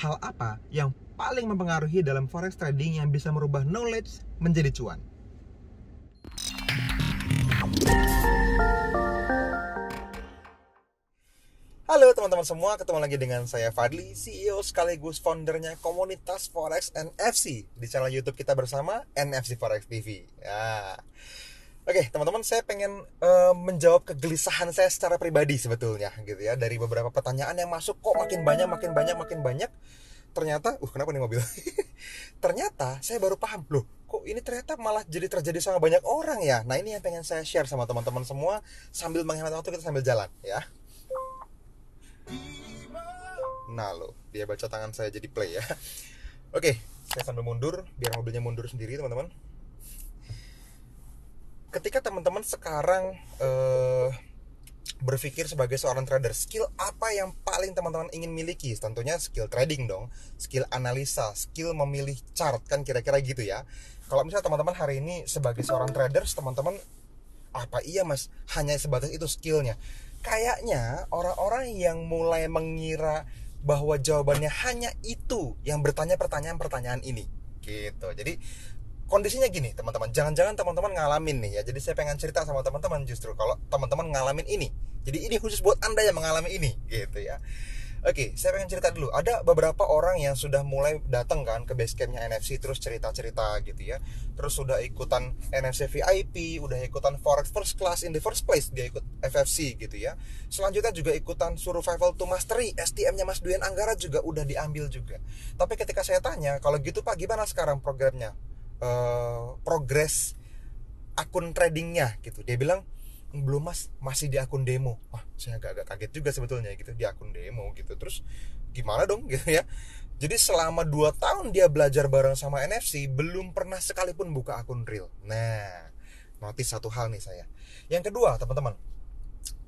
hal apa yang paling mempengaruhi dalam forex trading yang bisa merubah knowledge menjadi cuan. Halo teman-teman semua, ketemu lagi dengan saya Fadli, CEO sekaligus foundernya komunitas Forex NFC di channel YouTube kita bersama NFC Forex TV. Ya. Oke, teman-teman, saya pengen menjawab kegelisahan saya secara pribadi sebetulnya, gitu ya, dari beberapa pertanyaan yang masuk kok makin banyak. Ternyata, kenapa nih mobil? Ternyata saya baru paham, loh, kok ini ternyata malah jadi terjadi sama banyak orang ya. Nah, ini yang pengen saya share sama teman-teman semua sambil menghemat waktu, kita sambil jalan, ya. Nah loh, dia baca tangan saya jadi play ya. Oke, saya sambil mundur biar mobilnya mundur sendiri teman-teman. Ketika teman-teman sekarang berpikir sebagai seorang trader, skill apa yang paling teman-teman ingin miliki? Tentunya skill trading dong, skill analisa, skill memilih chart, kan kira-kira gitu ya. Kalau misalnya teman-teman hari ini sebagai seorang trader, teman-teman, apa iya mas, hanya sebatas itu skillnya? Kayaknya orang-orang yang mulai mengira bahwa jawabannya hanya itu yang bertanya pertanyaan-pertanyaan ini gitu. Jadi kondisinya gini teman-teman, jangan-jangan teman-teman ngalamin nih ya. Jadi saya pengen cerita sama teman-teman justru kalau teman-teman ngalamin ini. Jadi ini khusus buat Anda yang mengalami ini gitu ya. Oke, saya pengen cerita dulu. Ada beberapa orang yang sudah mulai datang kan ke base campnya NFC, terus cerita-cerita gitu ya. Terus sudah ikutan NFC VIP, udah ikutan Forex First Class in the first place, dia ikut FFC gitu ya. Selanjutnya juga ikutan Survival to Mastery, STM-nya Mas Duyan Anggara juga udah diambil juga. Tapi ketika saya tanya, kalau gitu Pak, gimana sekarang programnya? Progres akun tradingnya gitu. Dia bilang, belum mas, masih di akun demo. Wah, saya agak kaget juga sebetulnya gitu, di akun demo gitu. Terus gimana dong gitu ya. Jadi selama 2 tahun dia belajar bareng sama NFC, belum pernah sekalipun buka akun real. Nah, notice satu hal nih saya. Yang kedua teman-teman,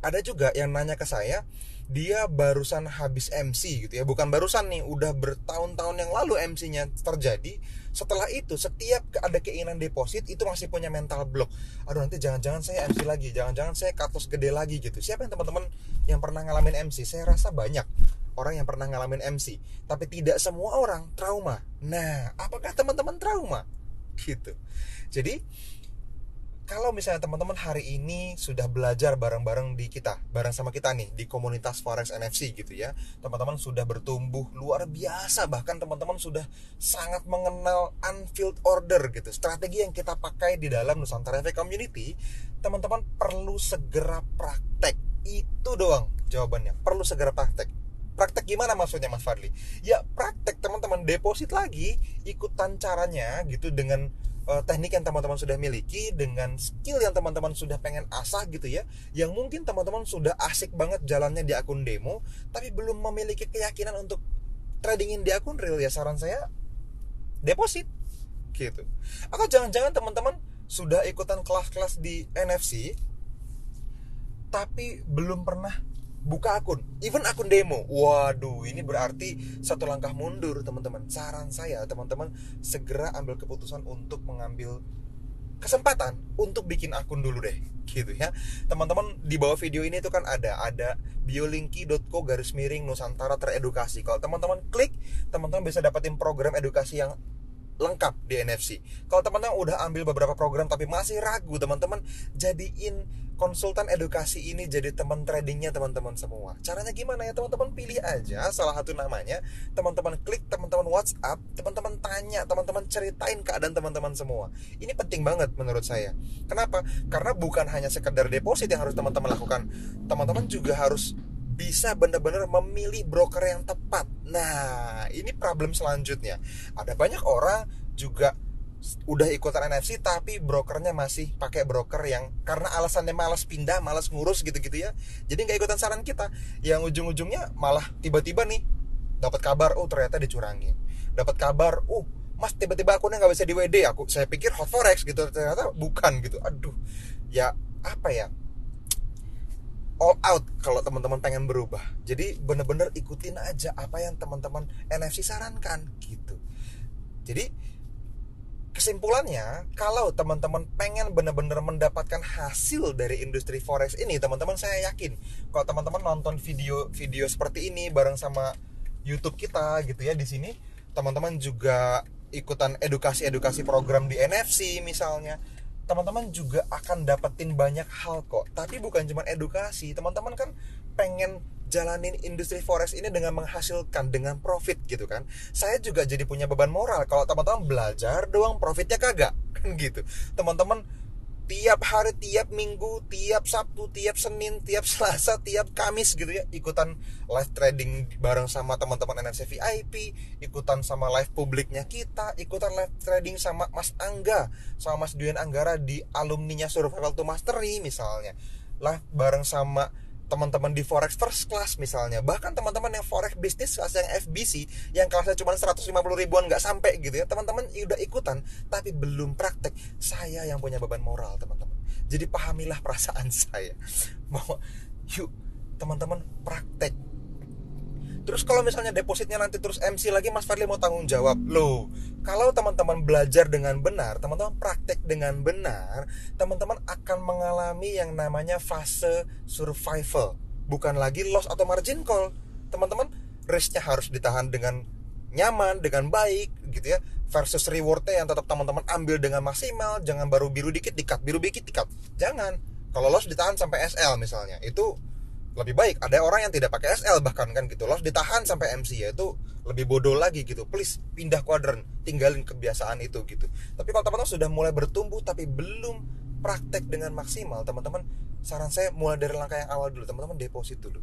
ada juga yang nanya ke saya, dia barusan habis MC gitu ya. Bukan barusan nih, udah bertahun-tahun yang lalu MC-nya terjadi. Setelah itu, setiap ada keinginan deposit, itu masih punya mental block. Aduh, nanti jangan-jangan saya MC lagi, jangan-jangan saya cut loss gede lagi gitu. Siapa yang teman-teman yang pernah ngalamin MC? Saya rasa banyak orang yang pernah ngalamin MC. Tapi tidak semua orang trauma. Nah, apakah teman-teman trauma? Gitu. Jadi kalau misalnya teman-teman hari ini sudah belajar bareng-bareng bareng sama kita nih di komunitas Forex NFC gitu ya, teman-teman sudah bertumbuh luar biasa, bahkan teman-teman sudah sangat mengenal unfilled order gitu, strategi yang kita pakai di dalam Nusantara FX Community, teman-teman perlu segera praktek. Itu doang jawabannya, perlu segera praktek. Praktek gimana maksudnya Mas Fadli? Ya praktek teman-teman, deposit lagi, ikutan caranya gitu dengan teknik yang teman-teman sudah miliki, dengan skill yang teman-teman sudah pengen asah gitu ya, yang mungkin teman-teman sudah asik banget jalannya di akun demo tapi belum memiliki keyakinan untuk tradingin di akun real, ya saran saya deposit gitu. Atau jangan-jangan teman-teman sudah ikutan kelas-kelas di NFC tapi belum pernah buka akun, even akun demo. Waduh, ini berarti satu langkah mundur teman-teman. Saran saya teman-teman segera ambil keputusan untuk mengambil kesempatan untuk bikin akun dulu deh gitu ya. Teman-teman di bawah video ini itu kan ada biolinki.co/Nusantara Teredukasi. Kalau teman-teman klik, teman-teman bisa dapetin program edukasi yang lengkap di NFC. Kalau teman-teman udah ambil beberapa program tapi masih ragu, teman-teman jadiin konsultan edukasi ini jadi teman tradingnya teman-teman semua. Caranya gimana ya teman-teman? Pilih aja salah satu namanya, teman-teman klik, teman-teman WhatsApp, teman-teman tanya, teman-teman ceritain keadaan teman-teman semua. Ini penting banget menurut saya. Kenapa? Karena bukan hanya sekedar deposit yang harus teman-teman lakukan, teman-teman juga harus bisa benar-benar memilih broker yang tepat. Nah, ini problem selanjutnya. Ada banyak orang juga udah ikutan NFC tapi brokernya masih pakai broker yang karena alasannya malas pindah, malas ngurus gitu-gitu ya. Jadi nggak ikutan saran kita. Yang ujung-ujungnya malah tiba-tiba nih dapat kabar, ternyata dicurangin. Dapat kabar, mas tiba-tiba akunnya nggak bisa di WD. Saya pikir hot forex gitu, ternyata bukan gitu. Aduh, ya apa ya? All out kalau teman-teman pengen berubah. Jadi bener-bener ikutin aja apa yang teman-teman NFC sarankan gitu. Jadi kesimpulannya, kalau teman-teman pengen benar-benar mendapatkan hasil dari industri forex ini, teman-teman, saya yakin kalau teman-teman nonton video seperti ini bareng sama YouTube kita gitu ya. Di sini teman-teman juga ikutan edukasi program di NFC misalnya. Teman-teman juga akan dapetin banyak hal kok. Tapi bukan cuma edukasi, teman-teman kan pengen jalanin industri forex ini dengan menghasilkan, dengan profit gitu kan. Saya juga jadi punya beban moral kalau teman-teman belajar doang profitnya kagak kan gitu. Teman-teman tiap hari, tiap minggu, tiap Sabtu, tiap Senin, tiap Selasa, tiap Kamis gitu ya, ikutan live trading bareng sama teman-teman NFC VIP, ikutan sama live publiknya kita, ikutan live trading sama Mas Angga, sama Mas Duyan Anggara di alumninya Survival to Mastery misalnya, live bareng sama teman-teman di Forex First Class misalnya, bahkan teman-teman yang Forex Business Class yang FBC yang kelasnya cuma 150 ribuan nggak sampai gitu ya, teman-teman udah ikutan tapi belum praktek. Saya yang punya beban moral teman-teman, jadi pahamilah perasaan saya bahwa yuk teman-teman praktek. Terus kalau misalnya depositnya nanti terus MC lagi, Mas Fadli mau tanggung jawab. Loh, kalau teman-teman belajar dengan benar, teman-teman praktek dengan benar, teman-teman akan mengalami yang namanya fase survival. Bukan lagi loss atau margin call. Teman-teman, risknya harus ditahan dengan nyaman, dengan baik gitu ya. Versus rewardnya yang tetap teman-teman ambil dengan maksimal. Jangan baru biru dikit dikat, biru dikit dikat. Jangan. Kalau loss ditahan sampai SL misalnya, itu lebih baik. Ada orang yang tidak pakai SL bahkan kan gitu, loss ditahan sampai MC, ya itu lebih bodoh lagi gitu. Please pindah kuadran, tinggalin kebiasaan itu gitu. Tapi kalau teman-teman sudah mulai bertumbuh tapi belum praktek dengan maksimal, teman-teman, saran saya mulai dari langkah yang awal dulu. Teman-teman deposit dulu.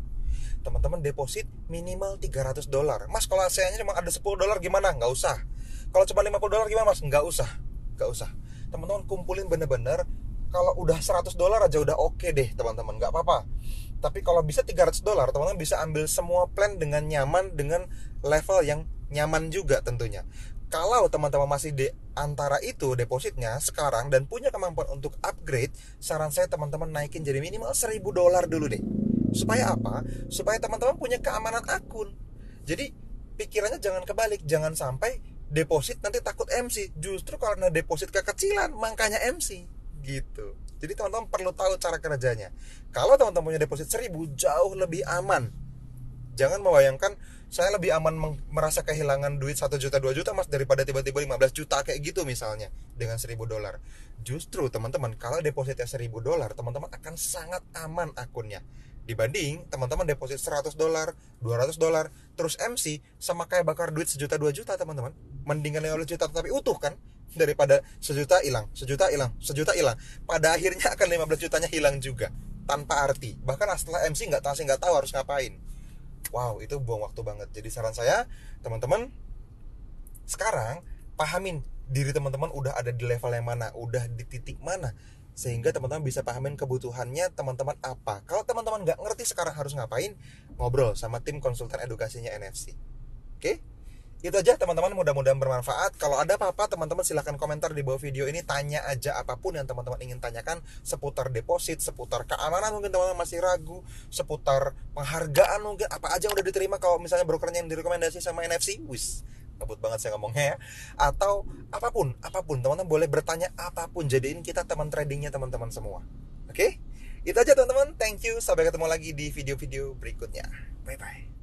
Teman-teman deposit minimal $300. Mas, kalau saya cuma ada $10 gimana? Nggak usah. Kalau cuma $50 gimana Mas? Nggak usah. Teman-teman kumpulin bener-bener. Kalau udah $100 aja udah oke deh teman-teman, nggak apa-apa. Tapi kalau bisa $300, teman-teman bisa ambil semua plan dengan nyaman, dengan level yang nyaman juga tentunya. Kalau teman-teman masih di antara itu depositnya sekarang dan punya kemampuan untuk upgrade, saran saya teman-teman naikin jadi minimal $1.000 dulu deh. Supaya apa? Supaya teman-teman punya keamanan akun. Jadi pikirannya jangan kebalik, jangan sampai deposit nanti takut MC. Justru karena deposit kekecilan makanya MC gitu. Jadi teman-teman perlu tahu cara kerjanya. Kalau teman-teman punya deposit 1.000 jauh lebih aman. Jangan membayangkan saya lebih aman merasa kehilangan duit 1 juta 2 juta Mas daripada tiba-tiba 15 juta kayak gitu misalnya dengan $1.000. Justru teman-teman kalau depositnya $1.000, teman-teman akan sangat aman akunnya. Dibanding teman-teman deposit $100, $200 terus MC sama kayak bakar duit 1 juta 2 juta teman-teman. Mendingan 15 juta tapi utuh kan, daripada 1 juta hilang. Pada akhirnya akan 15 jutanya hilang juga tanpa arti. Bahkan setelah MC nggak tahu harus ngapain. Wow, itu buang waktu banget. Jadi saran saya, teman-teman, sekarang pahamin diri teman-teman udah ada di level yang mana, udah di titik mana, sehingga teman-teman bisa pahamin kebutuhannya teman-teman apa. Kalau teman-teman nggak ngerti sekarang harus ngapain, ngobrol sama tim konsultan edukasinya NFC. Oke? Itu aja teman-teman, mudah-mudahan bermanfaat. Kalau ada apa-apa teman-teman silahkan komentar di bawah video ini. Tanya aja apapun yang teman-teman ingin tanyakan seputar deposit, seputar keamanan mungkin teman-teman masih ragu, seputar penghargaan mungkin, apa aja yang udah diterima kalau misalnya brokernya yang direkomendasi sama NFC. Wis, ngebut banget saya ngomongnya ya. Atau apapun teman-teman boleh bertanya apapun. Jadiin kita teman tradingnya teman-teman semua. Oke? Itu aja teman-teman. Thank you. Sampai ketemu lagi di video-video berikutnya. Bye-bye.